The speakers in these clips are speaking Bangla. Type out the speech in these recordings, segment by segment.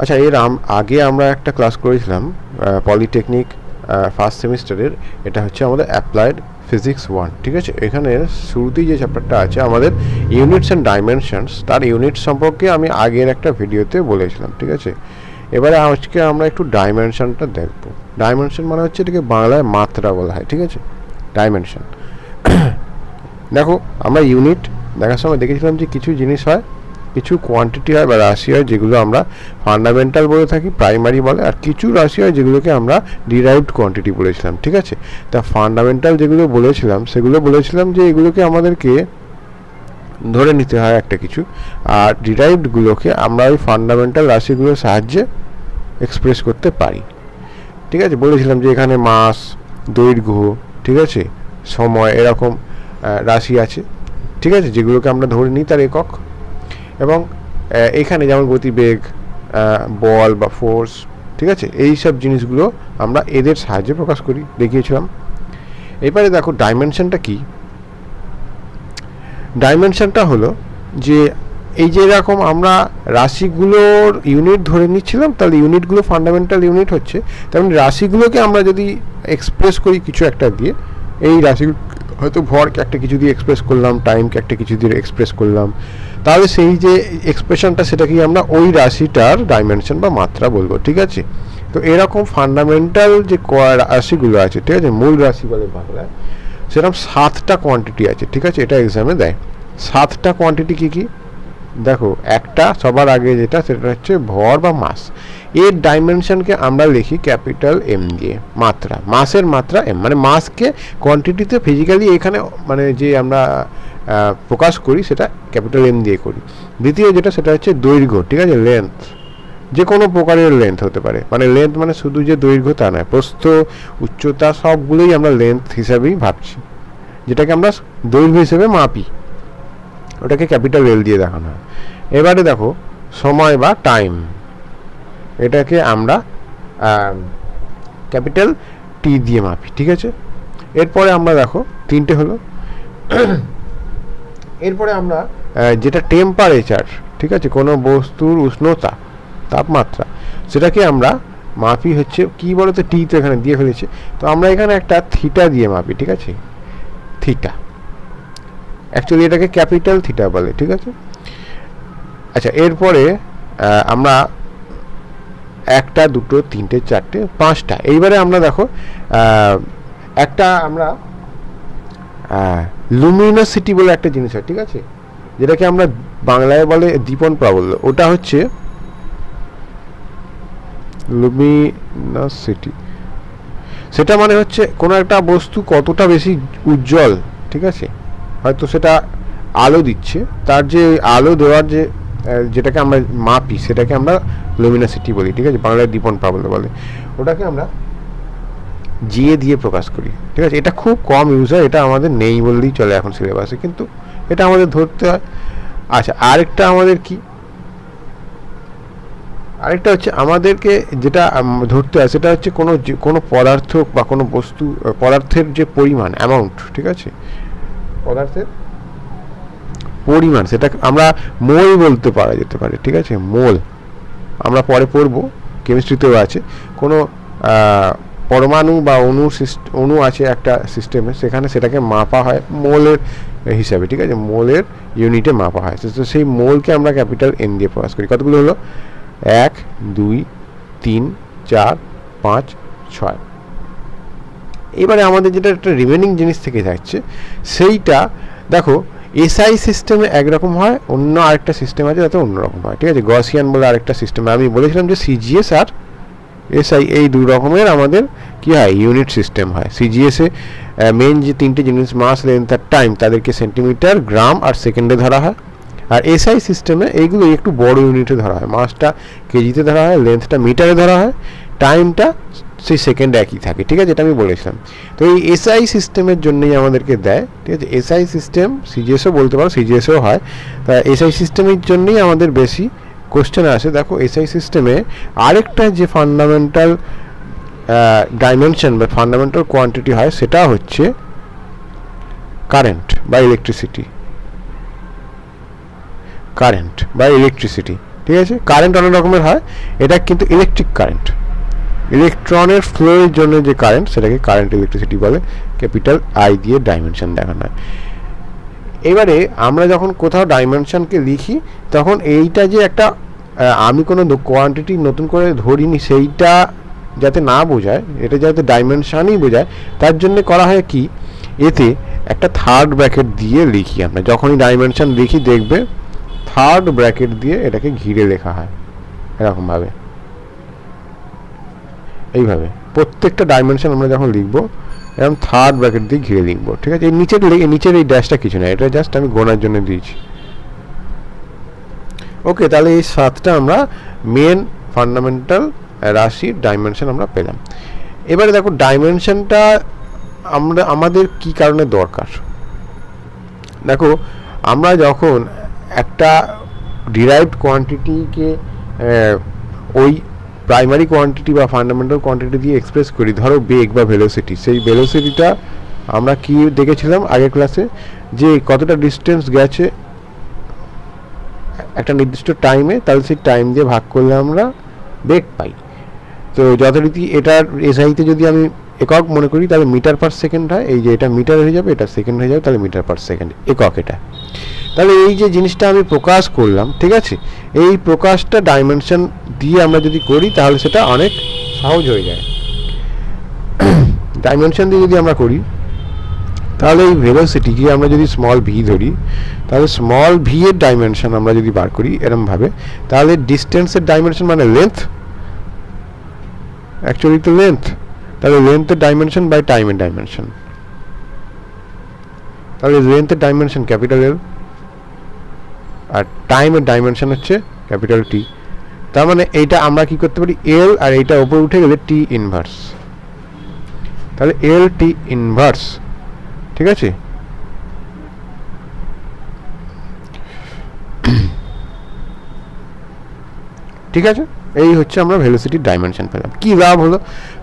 আচ্ছা, এর আগে আমরা একটা ক্লাস করেছিলাম পলিটেকনিক ফার্স্ট সেমিস্টারের, এটা হচ্ছে আমাদের অ্যাপ্লাইড ফিজিক্স 1, ঠিক আছে। এখানে শুরুতেই যে চ্যাপ্টারটা আছে আমাদের ইউনিটস অ্যান্ড ডাইমেনশনস, তার ইউনিট সম্পর্কে আমি আগের একটা ভিডিওতে বলেছিলাম, ঠিক আছে। এবারে আজকে আমরা একটু ডাইমেনশনটা দেখব। ডাইমেনশন মানে হচ্ছে এটাকে বাংলায় মাত্রা বলা হয়, ঠিক আছে, ডাইমেনশন। দেখো, আমরা ইউনিট দেখার সময় দেখেছিলাম যে কিছু জিনিস হয়, কিছু কোয়ান্টিটি হয় বা রাশি হয় যেগুলো আমরা ফান্ডামেন্টাল বলে থাকি, প্রাইমারি বলে, আর কিছু রাশি হয় যেগুলোকে আমরা ডিরাইভড কোয়ান্টিটি বলেছিলাম, ঠিক আছে। তা ফান্ডামেন্টাল যেগুলো বলেছিলাম সেগুলো বলেছিলাম যে এগুলোকে আমাদেরকে ধরে নিতে হয় একটা কিছু, আর ডিরাইভডগুলোকে আমরা ওই ফান্ডামেন্টাল রাশিগুলোর সাহায্যে এক্সপ্রেস করতে পারি, ঠিক আছে। বলেছিলাম যে এখানে মাস, দৈর্ঘ্য, ঠিক আছে, সময়, এরকম রাশি আছে, ঠিক আছে, যেগুলোকে আমরা ধরে নিই তার একক। এবং এখানে যেমন গতিবেগ, বল বা ফোর্স, ঠিক আছে, এই সব জিনিসগুলো আমরা এদের সাহায্যে প্রকাশ করি, দেখিয়েছিলাম। এবারে দেখো ডাইমেনশনটা কি। ডাইমেনশনটা হলো যে এই যে এরকম আমরা রাশিগুলোর ইউনিট ধরে নিচ্ছিলাম, তাহলে ইউনিটগুলো ফান্ডামেন্টাল ইউনিট হচ্ছে, তেমন রাশিগুলোকে আমরা যদি এক্সপ্রেস করি কিছু একটা দিয়ে, এই রাশিগুলো হয়তো ভরকে একটা কিছু দিয়ে এক্সপ্রেস করলাম, টাইমকে একটা কিছু দিয়ে এক্সপ্রেস করলাম, তাহলে সেই যে এক্সপ্রেশনটা সেটাকেই আমরা ওই রাশিটার ডাইমেনশন বা মাত্রা বলবো, ঠিক আছে। তো এরকম ফান্ডামেন্টাল যে রাশিগুলো আছে, ঠিক আছে, মূল রাশি বলে বাংলায়, সেরকম 7টা কোয়ান্টিটি আছে, ঠিক আছে। এটা এক্সামে দেয় 7টা কোয়ান্টিটি কী কী দেখো। একটা সবার আগে যেটা, সেটা হচ্ছে ভর বা মাস। এর ডাইমেনশনকে আমরা লিখি ক্যাপিটাল এম দিয়ে, মাত্রা, মাসের মাত্রা এম, মানে মাসকে কোয়ান্টিটিতে ফিজিক্যালি এখানে মানে যে আমরা প্রকাশ করি সেটা ক্যাপিটাল এম দিয়ে করি। দ্বিতীয় যেটা, সেটা হচ্ছে দৈর্ঘ্য, ঠিক আছে, লেন্থ, যে কোনো প্রকারের লেন্থ হতে পারে, মানে লেন্থ মানে শুধু যে দৈর্ঘ্য তা নয়, প্রস্থ, উচ্চতা, সবগুলোই আমরা লেন্থ হিসাবেই ভাবছি, যেটাকে আমরা দৈর্ঘ্য হিসেবে মাপি, ওটাকে ক্যাপিটাল এল দিয়ে দেখানো হয়। এবারে দেখো সময় বা টাইম, এটাকে আমরা ক্যাপিটাল টি দিয়ে মাপি, ঠিক আছে। এরপরে আমরা দেখো 3টে হলো। এরপরে আমরা যেটা টেম্পারেচার, ঠিক আছে, কোনো বস্তুর উষ্ণতা, তাপমাত্রা, সেটাকে আমরা মাপি হচ্ছে কি বলতো, টি তো এখানে দিয়ে ফেলেছে, তো আমরা এখানে একটা থিটা দিয়ে মাপি, ঠিক আছে, থিটা, অ্যাকচুয়ালি এটাকে ক্যাপিটাল থিটা বলে, ঠিক আছে। আচ্ছা, এরপরে আমরা 1টা 2টো 3টে 4টে 5টা, এইবারে আমরা দেখো একটা আমরা লুমিনাসিটি বলে একটা জিনিস হয়, ঠিক আছে, যেটাকে আমরা বাংলায় বলে দীপন প্রাবল্য, ওটা হচ্ছে লুমিনাসিটি। সেটা মানে হচ্ছে কোনো একটা বস্তু কতটা বেশি উজ্জ্বল, ঠিক আছে, হয়তো সেটা আলো দিচ্ছে, তার যে আলো দেওয়ার যে যেটাকে আমরা মাপি সেটাকে আমরা লুমিনাসিটি বলি, ঠিক আছে, বাংলায় দীপন প্রাবল্য বলে। ওটাকে আমরা জিএ দিয়ে প্রকাশ করি, ঠিক আছে। এটা খুব কম ইউজ হয়, এটা আমাদের নেই বললেই চলে এখন সিলেবাসে, কিন্তু এটা আমাদের ধরতে হয়। আচ্ছা, আরেকটা আমাদের কি, আরেকটা হচ্ছে আমাদেরকে যেটা ধরতে হয় সেটা হচ্ছে কোনো পদার্থ বা কোনো বস্তু, পদার্থের যে পরিমাণ, অ্যামাউন্ট, ঠিক আছে, পদার্থের পরিমাণ, সেটা আমরা মোল বলতে পারা যেতে পারে, ঠিক আছে, মোল। আমরা পরে পড়বো, কেমিস্ট্রিতেও আছে, কোনো পরমাণু বা অণু আছে একটা সিস্টেমে, সেখানে সেটাকে মাপা হয় মোলের হিসাবে, ঠিক আছে, মোলের ইউনিটে মাপা হয়। তো সেই মোলকে আমরা ক্যাপিটাল এন দিয়ে প্রকাশ করি। কতগুলো হলো? 1 2 3 4 5 6। এবারে আমাদের যেটা একটা রিমেনিং জিনিস থেকে যাচ্ছে সেইটা দেখো, এসআই সিস্টেমে একরকম হয়, অন্য আরেকটা সিস্টেম আছে যাতে অন্যরকম হয়, ঠিক আছে। গসিয়ান বলে আরেকটা সিস্টেম, আমি বলেছিলাম যে সিজিএস আর এসআই এই দুই রকমের আমাদের কি হয়, ইউনিট সিস্টেম হয়। সিজিএসে মেন যে 3টে জিনিস, মাস, লেন্থ আর টাইম, তাদেরকে সেন্টিমিটার, গ্রাম আর সেকেন্ডে ধরা হয়। আর এসআই সিস্টেমে এইগুলো একটু বড় ইউনিটে ধরা হয়, মাসটা কেজিতে ধরা হয়, লেন্থটা মিটারে ধরা হয়, টাইমটা সেই সেকেন্ডে একই থাকে, ঠিক আছে, এটা আমি বলেছিলাম। তো এই এসআই সিস্টেমের জন্যই আমাদেরকে দেয়, ঠিক আছে। এসআই সিস্টেম সিজিএসও বলতে পারো, সিজিএসও হয়, তা এসআই সিস্টেমের জন্যই আমাদের বেশি কোশ্চেন আসে। দেখো, এসআই সিস্টেমে আরেকটা যে ফান্ডামেন্টাল ডাইমেনশন বা ফান্ডামেন্টাল কোয়ান্টিটি হয় সেটা হচ্ছে কারেন্ট বা ইলেকট্রিসিটি, কারেন্ট বা ইলেকট্রিসিটি, ঠিক আছে। কারেন্ট অনেক রকমের হয়, এটা কিন্তু ইলেকট্রিক কারেন্ট, ইলেকট্রনের ফ্লোয়ের জন্য যে কারেন্ট সেটাকে কারেন্ট ইলেকট্রিসিটি বলে, ক্যাপিটাল আই দিয়ে ডাইমেনশন দেখানো হয়। এবারে আমরা যখন কোথাও ডাইমেনশনকে লিখি তখন এইটা যে একটা আমি কোনো কোয়ান্টিটি নতুন করে ধরিনি সেইটা যাতে না বোঝায়, এটা যাতে ডাইমেনশনই বোঝায় তার জন্য করা হয় কি, এতে একটা থার্ড ব্র্যাকেট দিয়ে লিখি আমরা। যখনই ডাইমেনশন লিখি দেখবে থার্ড ব্র্যাকেট দিয়ে এটাকে ঘিরে লেখা হয় এরকমভাবে, এইভাবে প্রত্যেকটা ডাইমেনশন আমরা যখন লিখবো এরকম থার্ড ব্র্যাকেট দিয়ে ঘিরে লিখবো, ঠিক আছে। এই নিচের এই ড্যাশটা কিছু না, এটা জাস্ট আমি গোনার জন্য দিয়েছি। ওকে, তাহলে এই 7টা আমরা মেন ফান্ডামেন্টাল রাশির ডাইমেনশন আমরা পেলাম। এবারে দেখো ডাইমেনশনটা আমাদের কি কারণে দরকার। দেখো আমরা যখন একটা ডিরাইভড কোয়ান্টিটিকে ওই প্রাইমারি কোয়ান্টিটি বা ফান্ডামেন্টাল কোয়ান্টিটি দিয়ে এক্সপ্রেস করি, ধরো বেগ বা ভেলোসিটি, সেই ভেলোসিটিটা আমরা কি দেখেছিলাম আগের ক্লাসে, যে কতটা ডিস্টেন্স গেছে একটা নির্দিষ্ট টাইমে, তাহলে সেই টাইম দিয়ে ভাগ করলে আমরা বেগ পাই। তো যথারীতি এটার এসআইতে যদি আমি একক মনে করি তাহলে মিটার পার সেকেন্ড হয়, এই যে এটা মিটার হয়ে যাবে, এটা সেকেন্ড হয়ে যাবে, তাহলে মিটার পার সেকেন্ড একক এটা। তাহলে এই যে জিনিসটা আমি প্রকাশ করলাম, ঠিক আছে, এই প্রকাশটা ডাইমেনশন দিয়ে আমরা যদি করি তাহলে সেটা অনেক সহজ হয়ে যায়। ডাইমেনশন দিয়ে যদি আমরা করি তাহলে এই ভেলোসিটিকে আমরা যদি স্মল ভি ধরি, তাহলে স্মল ভি এর ডাইমেনশন আমরা যদি বার করি এরমভাবে, তাহলে ডিস্টেন্সের ডাইমেনশন মানে লেন্থ, অ্যাকচুয়ালি তো লেন্থ, তাহলে লেন্থের ডাইমেনশন বাই টাইমের ডাইমেনশন, তাহলে লেন্থের ডাইমেনশন ক্যাপিটাল এল আর টাইমের ডাইমেনশন হচ্ছে ক্যাপিটাল টি। তার মানে এইটা আমরা কি করতে পারি, এল আর এইটা উপরে উঠে গেলে টি ইনভার্স, তাহলে এল টি ইনভার্স, ঠিক আছে। ঠিক আছে, এই হচ্ছে আমরা ভেলোসিটির ডাইমেনশন পেলাম। কি লাভ হলো,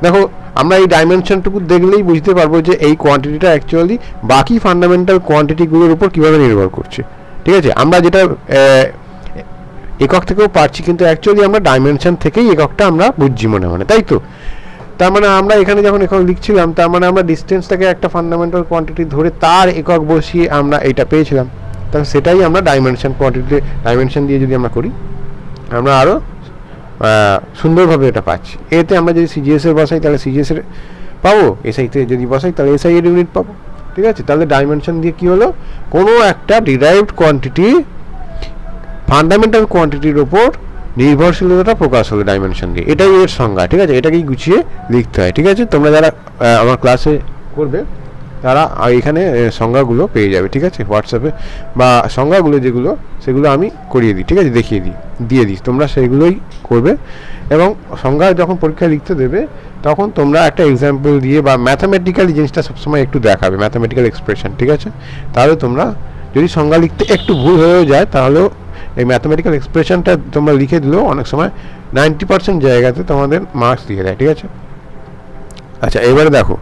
দেখো আমরা এই ডাইমেনশনটুকু দেখলেই বুঝতে পারবো যে এই কোয়ান্টিটিটা অ্যাকচুয়ালি বাকি ফান্ডামেন্টাল কোয়ান্টিটিগুলোর উপর কীভাবে নির্ভর করছে, ঠিক আছে। আমরা যেটা একক থেকেও পারছি, কিন্তু অ্যাকচুয়ালি আমরা ডাইমেনশন থেকেই এককটা আমরা বুঝছি মনে মনে, তাই তো। তার মানে আমরা এখানে যখন একক লিখছিলাম তার মানে আমরা ডিস্টেন্সটাকে একটা ফান্ডামেন্টাল কোয়ান্টিটি ধরে তার একক বসিয়ে আমরা এইটা পেয়েছিলাম, তাহলে সেটাই আমরা ডাইমেনশন কোয়ান্টিটি ডাইমেনশন দিয়ে যদি আমরা করি আমরা আরও সুন্দরভাবে এটা পাচ্ছি। এতে আমরা যদি সিজিএস এর বসাই তাহলে সিজিএস এর পাবো, এসআইতে যদি বসাই তাহলে এসআই এর ইউনিট পাবো, ঠিক আছে। তাহলে ডাইমেনশন দিয়ে কি হলো, কোনো একটা ডিরাইভড কোয়ান্টিটি ফান্ডামেন্টাল কোয়ান্টিটির ওপর নির্ভরশীলতাটা প্রকাশ হলো ডাইমেনশন দিয়ে, এটাই এর সংজ্ঞা, ঠিক আছে। এটাকেই গুছিয়ে লিখতে হয়, ঠিক আছে। তোমরা যারা আমার ক্লাসে করবে তারা এখানে সংজ্ঞাগুলো পেয়ে যাবে, ঠিক আছে, হোয়াটসঅ্যাপে, বা সংজ্ঞাগুলো যেগুলো সেগুলো আমি করিয়ে দিই, ঠিক আছে, দেখিয়ে দিই, দিয়ে দিই, তোমরা সেগুলোই করবে। এবং সংজ্ঞা যখন পরীক্ষায় লিখতে দেবে তখন তোমরা একটা এক্সাম্পল দিয়ে বা ম্যাথামেটিক্যালি জিনিসটা সবসময় একটু দেখাবে, ম্যাথামেটিক্যাল এক্সপ্রেশন, ঠিক আছে। তাহলে তোমরা যদি সংজ্ঞা লিখতে একটু ভুল হয়েও যায় তাহলেও এই ম্যাথামেটিক্যাল এক্সপ্রেশনটা তোমরা লিখে দিলেও অনেক সময় 90% জায়গাতে তোমাদের মার্কস দিয়ে দেয়, ঠিক আছে। আচ্ছা, এবারে দেখো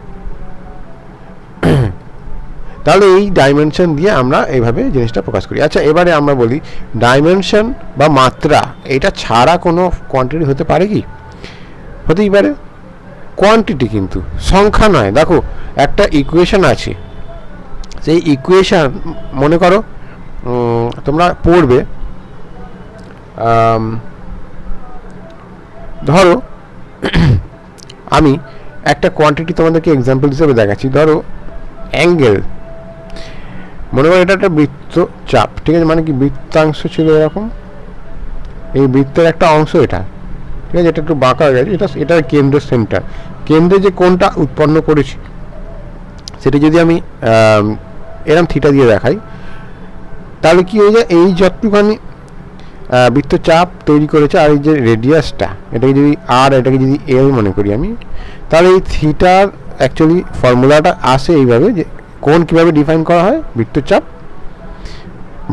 তাহলে এই ডাইমেনশন দিয়ে আমরা এইভাবে জিনিসটা প্রকাশ করি। আচ্ছা, এবারে আমরা বলি ডাইমেনশন বা মাত্রা এটা ছাড়া কোনো কোয়ান্টিটি হতে পারে কি? হতেই পারে, কোয়ান্টিটি কিন্তু সংখ্যা নয়। দেখো একটা ইকুয়েশন আছে, সেই ইকুয়েশন মনে করো তোমরা পড়বে, ধরো আমি একটা কোয়ান্টিটি তোমাদেরকে এক্সাম্পল হিসেবে দেখাচ্ছি। ধরো অ্যাঙ্গেল, মনে করো এটা একটা বৃত্ত চাপ, ঠিক আছে, মানে কি বৃত্তাংশ ছিল এরকম, এই বৃত্তের একটা অংশ এটা, ঠিক আছে, এটা একটু বাঁকা হয়ে গেছে, এটার কেন্দ্র সেন্টার, কেন্দ্রে যে কোণটা উৎপন্ন করেছি সেটা যদি আমি এরম থিটা দিয়ে দেখাই তাহলে কি হয়ে যায়, এই যতটুখানি বৃত্তচাপ তৈরি করেছে আর এই যে রেডিয়াসটা এটাকে যদি আর এটাকে যদি এল মনে করি আমি, তাহলে এই থিটার অ্যাকচুয়ালি ফর্মুলাটা আসে এইভাবে যে কোণ কীভাবে ডিফাইন করা হয়, বৃত্তচাপ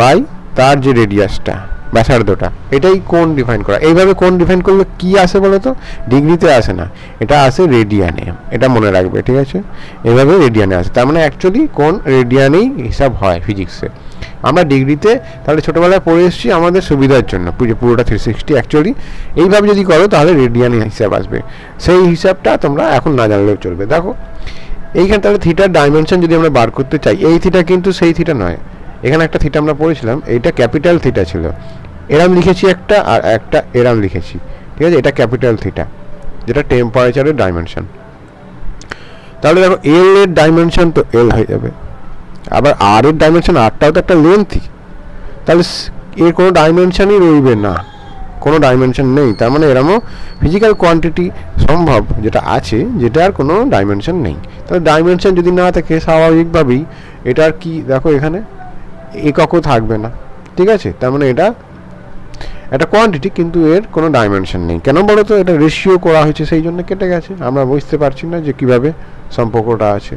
বাই তার যে রেডিয়াসটা ব্যাসার্ধটা, এটাই কোণ ডিফাইন করা। এইভাবে কোণ ডিফাইন করলে কি আসে বলো তো, ডিগ্রিতে আসে না, এটা আসে রেডিয়ানে, এটা মনে রাখবে, ঠিক আছে, এইভাবে রেডিয়ানে আসে। তার মানে অ্যাকচুয়ালি কোণ রেডিয়ানেই হিসাব হয় ফিজিক্সে। আমরা ডিগ্রিতে তাহলে ছোটোবেলায় পড়ে এসেছি আমাদের সুবিধার জন্য, পুরোটা 360 অ্যাকচুয়ালি এইভাবে যদি করো তাহলে রেডিয়ান হিসাব আসবে, সেই হিসাবটা তোমরা এখন না জানলেও চলবে। দেখো এইখানে তাহলে থিটার ডাইমেনশন যদি আমরা বার করতে চাই, এই থিটা কিন্তু সেই থিটা নয়, এখানে একটা থিটা আমরা পড়েছিলাম, এইটা ক্যাপিটাল থিটা ছিল, এরাম লিখেছি একটা আর একটা এরাম লিখেছি, ঠিক আছে, এটা ক্যাপিটাল থিটা যেটা টেম্পারেচারের ডাইমেনশন। তাহলে দেখো এল এর ডাইমেনশন তো এল হয়ে যাবে, আবার আর এর ডাইমেনশন, আরটাও তো একটা লেন্থই, তাহলে এর কোনো ডাইমেনশনই রইবে না, কোনো ডাইমেনশন নেই, তার মানে এরমও ফিজিক্যাল কোয়ান্টিটি সম্ভব যেটা আছে যেটার কোনো ডাইমেনশন নেই। তাহলে ডাইমেনশন যদি না থাকে স্বাভাবিকভাবেই এটার কি দেখো এখানে এককও থাকবে না, ঠিক আছে, তার মানে এটা একটা কোয়ান্টিটি কিন্তু এর কোনো ডাইমেনশন নেই। কেন বলো তো, এটা রেশিও করা হয়েছে সেই জন্য কেটে গেছে, আমরা বুঝতে পারছি না যে কিভাবে সম্পর্কটা আছে,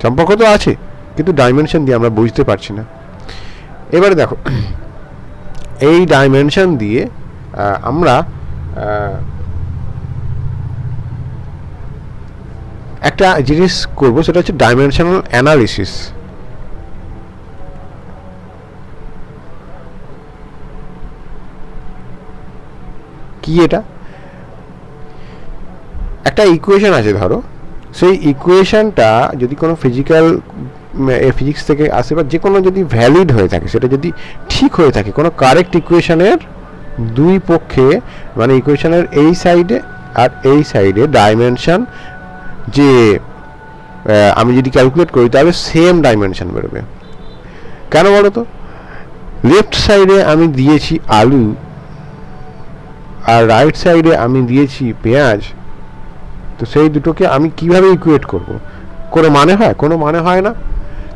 সম্পর্ক তো আছে কিন্তু ডাইমেনশন দিয়ে আমরা বুঝতে পারছি না। এবারে দেখো এই ডাইমেনশন দিয়ে আমরা একটা জিনিস করব, সেটা হচ্ছে ডাইমেনশনাল অ্যানালিসিস। কি এটা? একটা ইকুয়েশন আছে ধরো, সেই ইকুয়েশনটা যদি কোনো ফিজিক্স থেকে আসে বা যে কোনো যদি ভ্যালিড হয়ে থাকে, সেটা যদি ঠিক হয়ে থাকে, কোনো কারেক্ট ইকুয়েশনের দুই পক্ষে মানে ইকুয়েশনের এই সাইডে আর এই সাইডে ডাইমেনশন যে আমি যদি ক্যালকুলেট করি তাহলে সেম ডাইমেনশন বেরোবে। কেন বলো তো, লেফট সাইডে আমি দিয়েছি আলু আর রাইট সাইডে আমি দিয়েছি পেঁয়াজ, তো সেই দুটোকে আমি কিভাবে ইকুয়েট করব? কোনো মানে হয়? কোনো মানে হয় না।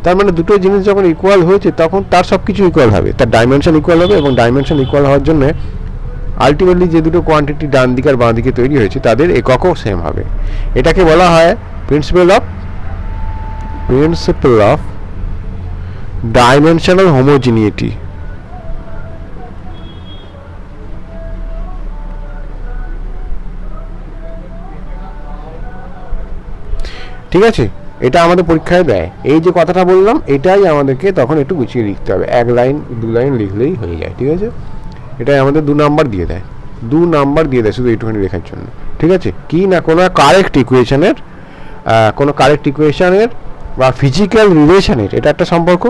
তার মানে দুটো জিনিস যখন ইকুয়াল হয়েছে তখন তার সব কিছু ইকুয়াল হবে, তার ডাইমেনশন ইকুয়াল হবে, এবং ডাইমেনশন ইকুয়াল হওয়ার জন্য আলটিমেটলি যে দুটো কোয়ান্টিটি ডান দিকে আর বাঁ দিকে তৈরি হয়েছে তাদের এককও সেম হবে। এটাকে বলা হয় প্রিন্সিপাল অফ ডাইমেনশনাল হোমোজিনিটি। ঠিক আছে, এটা আমাদের পরীক্ষায় দেয়। এই যে কথাটা বললাম এটাই আমাদেরকে তখন একটু গুছিয়ে লিখতে হবে, এক লাইন দু লাইন লিখলেই হয়ে যায়। ঠিক আছে, এটাই আমাদের 2 নাম্বার দিয়ে দেয়, 2 নাম্বার দিয়ে দেয় শুধু এইটুখানি লেখার জন্য। ঠিক আছে, কি না কোনো কারেক্ট ইকুয়েশনের বা ফিজিক্যাল রিলেশনের এটা একটা সম্পর্ক,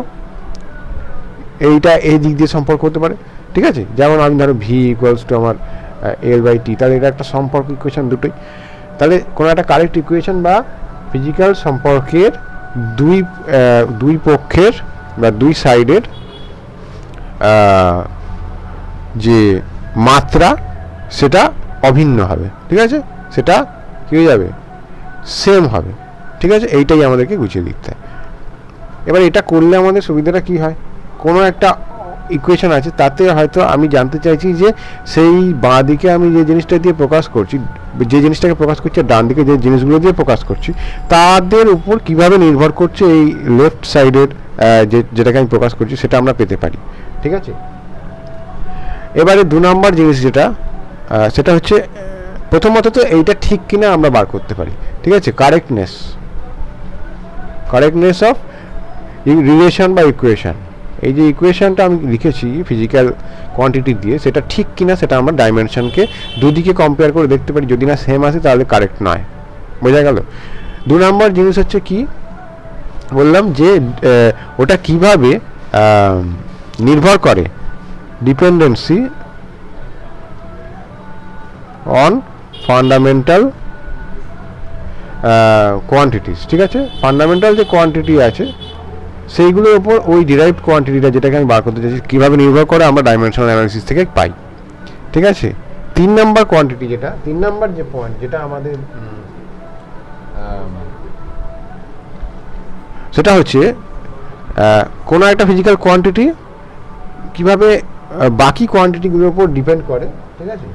এইটা এই দিক দিয়ে সম্পর্ক হতে পারে। ঠিক আছে, যেমন আমি ধরো ভি ইকুয়ালস টু আমার L/T, তাহলে এটা একটা সম্পর্ক ইকুয়েশন দুটোই। তাহলে কোনো একটা কারেক্ট ইকুয়েশন বা ফিজিক্যাল সম্পর্কের দুই পক্ষের বা দুই সাইডের যে মাত্রা সেটা অভিন্ন হবে। ঠিক আছে, সেটা কী হয়ে যাবে? সেম হবে। ঠিক আছে, এইটাই আমাদেরকে গুছিয়ে লিখতে হয়। এবার এটা করলে আমাদের সুবিধাটা কি হয়, কোনো একটা ইকুয়েশন আছে তাতে হয়তো আমি জানতে চাইছি যে সেই বাঁ দিকে আমি যে জিনিসটা দিয়ে প্রকাশ করছি, যে জিনিসটাকে প্রকাশ করছি, ডান দিকে যে জিনিসগুলো দিয়ে প্রকাশ করছি তাদের উপর কিভাবে নির্ভর করছে এই লেফট সাইডের যেটাকে আমি প্রকাশ করছি সেটা আমরা পেতে পারি। ঠিক আছে, এবারে 2 নম্বর জিনিস যেটা সেটা হচ্ছে প্রথমত তো এইটা ঠিক কিনা আমরা বার করতে পারি। ঠিক আছে, কারেক্টনেস অফ রিলেশন বা ইকুয়েশন। এই যে ইকুয়েশনটা আমি লিখেছি ফিজিক্যাল কোয়ান্টিটি দিয়ে, সেটা ঠিক কিনা সেটা আমরা ডাইমেনশনকে দুদিকে কম্পেয়ার করে দেখতে পারি, যদি না সেম আসে তাহলে কারেক্ট নয়। বোঝা গেল? 2 নম্বর জিনিস হচ্ছে কি বললাম, যে ওটা কিভাবে নির্ভর করে, ডিপেন্ডেন্সি অন ফান্ডামেন্টাল কোয়ান্টিটিস। ঠিক আছে, ফান্ডামেন্টাল যে কোয়ান্টিটি আছে সেইগুলোর উপর ওই ডিরাইভড কোয়ান্টিটিটা যেটাকে আমি বার করতে চাইছি কীভাবে নির্ভর করে আমরা ডাইমেনশনাল অ্যানালিসিস থেকে পাই। ঠিক আছে, 3 নম্বর কোয়ান্টিটি যেটা 3 নম্বর যে পয়েন্ট যেটা আমাদের সেটা হচ্ছে কোনো একটা ফিজিক্যাল কোয়ান্টিটি কিভাবে বাকি কোয়ান্টিটিগুলোর উপর ডিপেন্ড করে। ঠিক আছে,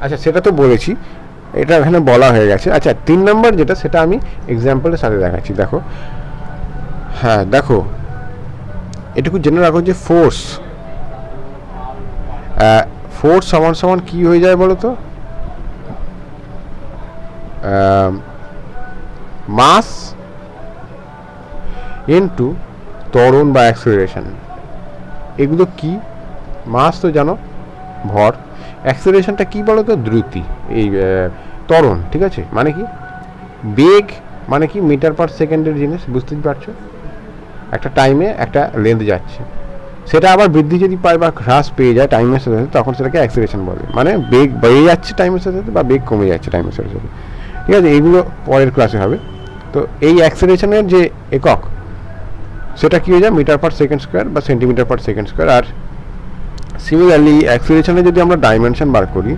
আচ্ছা সেটা তো বলেছি, এটা এখানে বলা হয়ে গেছে। আচ্ছা 3 নম্বর যেটা সেটা আমি এক্সাম্পলের সাথে দেখাচ্ছি। দেখো, হ্যাঁ দেখো, এটুকু জেনে রাখো যে ফোর্স সমান সমান কি হয়ে যায় বলো তো, মাস ইনটু ত্বরণ বা অ্যাক্সেলারেশন। এগুলো কি? মাস তো জানো ভর, অ্যাক্সেলারেশনটা কি বলো তো? দ্রুতি, এই ত্বরণ, ঠিক আছে? মানে কি? বেগ মানে কি? মিটার পার সেকেন্ডের জিনিস, বুঝতেই পারছো? একটা টাইমে একটা লেন্থ যাচ্ছে, সেটা আবার বৃদ্ধি যদি পায় বা হ্রাস পেয়ে যায় টাইমের সাথে সাথে, তখন সেটাকে অ্যাক্সেলারেশন বলে। মানে বেগ বেড়ে যাচ্ছে টাইমের সাথে সাথে বা বেগ কমে যাচ্ছে টাইমের সাথে সাথে, ঠিক আছে? এইগুলো পরের ক্লাসে হবে। তো এই অ্যাক্সেলারেশনের যে একক সেটা কী হয়ে যায়? মিটার পার সেকেন্ড স্কোয়ার বা সেন্টিমিটার পার সেকেন্ড স্কোয়ার। আর সিমিলারলি অ্যাক্সেলারেশনে যদি আমরা ডাইমেনশন বার করি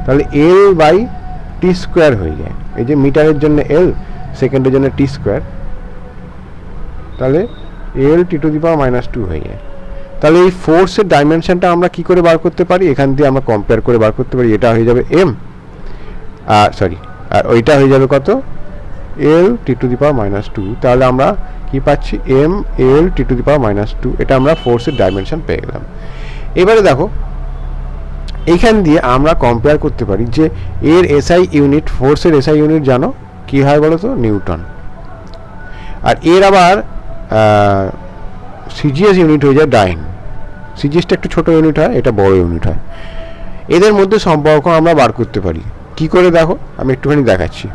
তাহলে এল বাই টি স্কোয়ার হয়ে যায়। এই যে মিটারের জন্য এল, সেকেন্ডের জন্য টি স্কোয়ার, তাহলে এল টি টু দি পাওয়ার -2 হয়ে যায়। তাহলে এই ফোর্সের ডাইমেনশনটা আমরা কি করে বার করতে পারি? এখান দিয়ে আমরা কম্পেয়ার করে বার করতে পারি। এটা হয়ে যাবে এম, আর সরি, আর ওইটা হয়ে যাবে কত? L T to the power -2। তাহলে আমরা কি পাচ্ছি? M L T to the power -2। এটা আমরা ফোর্সের ডাইমেনশন পেয়ে গেলাম। এবারে দেখো, এইখান দিয়ে আমরা কম্পেয়ার করতে পারি যে এর এসআই ইউনিট, ফোর্সের এসআই ইউনিট জানো কি হয় বলো তো? নিউটন। আর এর আবার সিজিএস ইউনিট হয়ে যায় ডাইন। সিজিএসটা একটু ছোট ইউনিট হয়, এটা বড় ইউনিট হয়। এদের মধ্যে সম্পর্ক আমরা বার করতে পারি কি করে? দেখো আমি একটুখানি দেখাচ্ছি।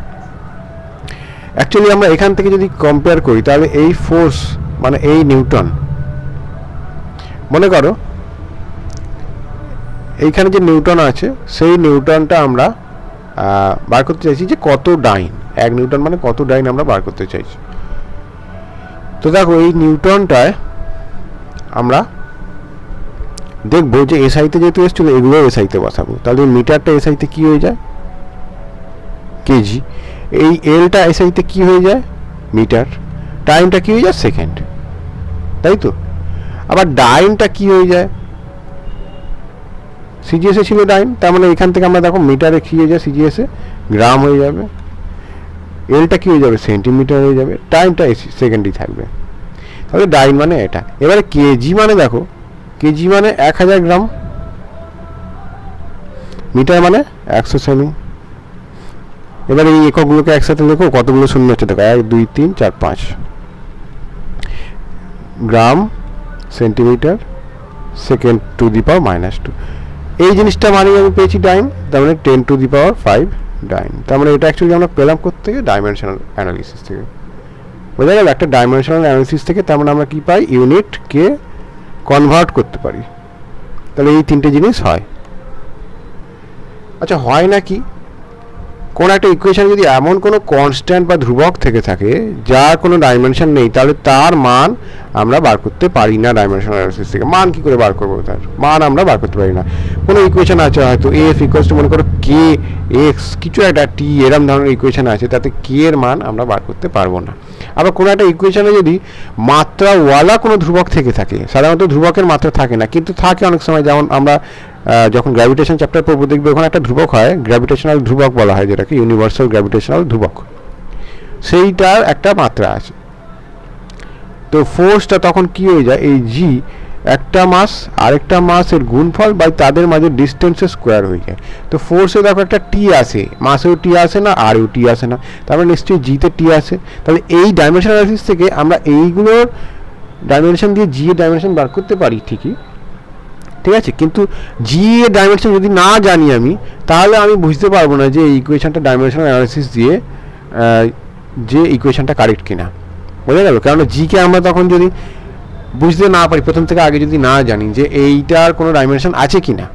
অ্যাকচুয়ালি আমরা এখান থেকে যদি কম্পেয়ার করি তাহলে এই ফোর্স মানে এই নিউটন, মনে করো এইখানে যে নিউটন আছে সেই নিউটনটা আমরা বার করতে চাইছি যে কত ডাইন, 1 নিউটন মানে কত ডাইন আমরা বার করতে চাইছি। তো দেখো এই নিউটনটায় আমরা দেখবো যে এসআইতে যেহেতু এসেছিল এগুলো এসআইতে বসাবো, তাহলে মিটারটা এসআইতে কি হয়ে যায়? কেজি। এই এলটা এসআইতে কি হয়ে যায়? মিটার। টাইমটা কি হয়ে যায়? সেকেন্ড, তাই তো? আবার ডাইনটা কি হয়ে যায়? সিজিএসে ছিল ডাইন, তার মানে এখান থেকে আমরা দেখো মিটারে কি হয়ে যায়? সিজিএসে গ্রাম হয়ে যাবে। এলটা কি হয়ে যাবে? সেন্টিমিটার হয়ে যাবে। টাইমটা সেকেন্ডই থাকবে। তাহলে ডাইন মানে এটা। এবারে কেজি মানে দেখো, কেজি মানে 1000 গ্রাম, মিটার মানে 100 সেমি। এবারে এই এককগুলোকে একসাথে লেখো, কতগুলো শূন্য হচ্ছে দেখো, 1 2 3 4 5। Gram, centimetre, second to the power -2। এই জিনিসটা মানে আমি পেয়েছি ডাইন, তার মানে 10 টু দি পাওয়ার 5 ডাইন। তার মানে এটা অ্যাকচুয়ালি আমরা পেলাম কোথা থেকে? ডাইমেনশনাল অ্যানালিসিস থেকে। বোঝা গেল? একটা ডাইমেনশনাল অ্যানালিসিস থেকে তার মানে আমরা কি পাই? ইউনিটকে কনভার্ট করতে পারি। তাহলে এই 3টে জিনিস হয়। আচ্ছা, হয় না কি? কোন একটা ইকুয়েশন যদি এমন কোনো কনস্ট্যান্ট বা ধ্রুবক থেকে থাকে যার কোনো ডাইমেনশন নেই, তাহলে তার মান আমরা বার করতে পারি না ডাইমেনশনাল অ্যানালিসিস থেকে। মান কি করে বার করবো? তার মান আমরা বার করতে পারি না। কোনো ইকুয়েশন আছে হয়তো এফ ইকুয়ালস টু মনে করো কে এক্স, কিছু একটা টি, এরম ধরনের ইকুয়েশন আছে, তাতে কে এর মান আমরা বার করতে পারবো না। আবার কোনো একটা ইকুয়েশনে যদি মাত্রাওয়ালা কোনো ধ্রুবক থেকে থাকে, সাধারণত ধ্রুবকের মাত্রা থাকে না, কিন্তু থাকে অনেক সময়, যেমন আমরা যখন গ্র্যাভিটেশন চ্যাপ্টার পড়বো দেখবে ওখানে একটা ধ্রুবক হয়, গ্র্যাভিটেশনাল ধ্রুবক বলা হয়, যেটাকে ইউনিভার্সাল গ্র্যাভিটেশনাল ধ্রুবক, সেইটার একটা মাত্রা আছে। তো ফোর্সটা তখন কি হয়ে যায়? এই জি একটা মাস আরেকটা মাসের গুণফল বাই তাদের মাঝে ডিস্টেন্সের স্কোয়ার হয়ে যায়। তো ফোর্সে দেখো একটা টি আসে, মাসেও টি আসে না, আরেও টি আসে না, তারপরে নিশ্চয়ই জিতে টি আসে। তাহলে এই ডাইমেনশন অ্যানালিসিস থেকে আমরা এইগুলোর ডাইমেনশন দিয়ে জি এর ডাইমেনশন বার করতে পারি ঠিকই, ঠিক আছে? কিন্তু জি এর ডাইমেনশন যদি না জানি আমি, তাহলে আমি বুঝতে পারবো না যে এই ইকুয়েশনটা ডাইমেনশনাল অ্যানালিসিস দিয়ে যে ইকুয়েশনটা কারেক্ট কিনা। বোঝা গেল? কারণ জিকে আমরা তখন যদি বুঝতে না পারি, প্রথম থেকে আগে যদি না জানি যে এইটার কোনো ডাইমেনশন আছে কি না,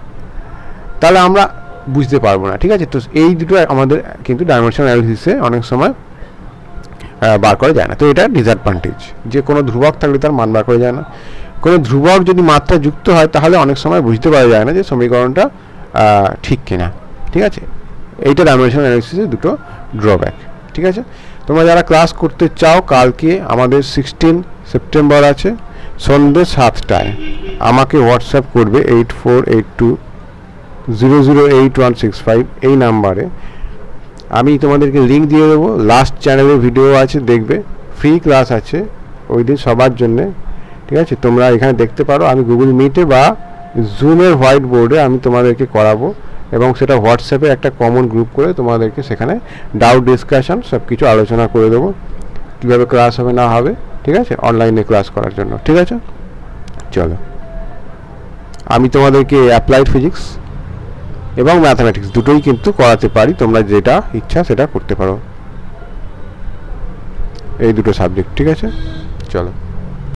তাহলে আমরা বুঝতে পারবো না, ঠিক আছে? তো এই দুটো আমাদের কিন্তু ডাইমেনশনাল অ্যানালিসিসে অনেক সময় বার করা যায় না। তো এটা ডিসঅ্যাডভান্টেজ, যে কোনো ধ্রুবক থাকলে তার মান বার করা যায় না। কোনো ধ্রুবক যদি মাত্রা যুক্ত হয় তাহলে অনেক সময় বুঝতে পারা যায় না যে সমীকরণটা ঠিক কিনা, ঠিক আছে? এইটা ডাইমেনশনাল অ্যানালিসিসের দুটো ড্রব্যাক, ঠিক আছে? তোমরা যারা ক্লাস করতে চাও, কালকে আমাদের 16 সেপ্টেম্বর আছে, সন্ধ্যে 7টায় আমাকে হোয়াটসঅ্যাপ করবে 8482008165 এই নাম্বারে। আমি তোমাদেরকে লিঙ্ক দিয়ে দেবো, লাস্ট চ্যানেলে ভিডিও আছে, দেখবে, ফ্রি ক্লাস আছে ওই দিন সবার জন্যে, ঠিক আছে? তোমরা এখানে দেখতে পারো, আমি গুগল মিটে বা জুমের হোয়াইট বোর্ডে আমি তোমাদেরকে করাবো, এবং সেটা হোয়াটসঅ্যাপে একটা কমন গ্রুপ করে তোমাদেরকে সেখানে ডাউট ডিসকাশন সব কিছু আলোচনা করে দেবো, কীভাবে ক্লাস হবে না হবে ঠিক আছে, অনলাইনে ক্লাস করার জন্য। ঠিক আছে, চলো আমি তোমাদেরকে অ্যাপ্লাইড ফিজিক্স এবং ম্যাথামেটিক্স দুটোই কিন্তু করাতে পারি, তোমরা যেটা ইচ্ছা সেটা করতে পারো, এই দুটো সাবজেক্ট। ঠিক আছে, চলো।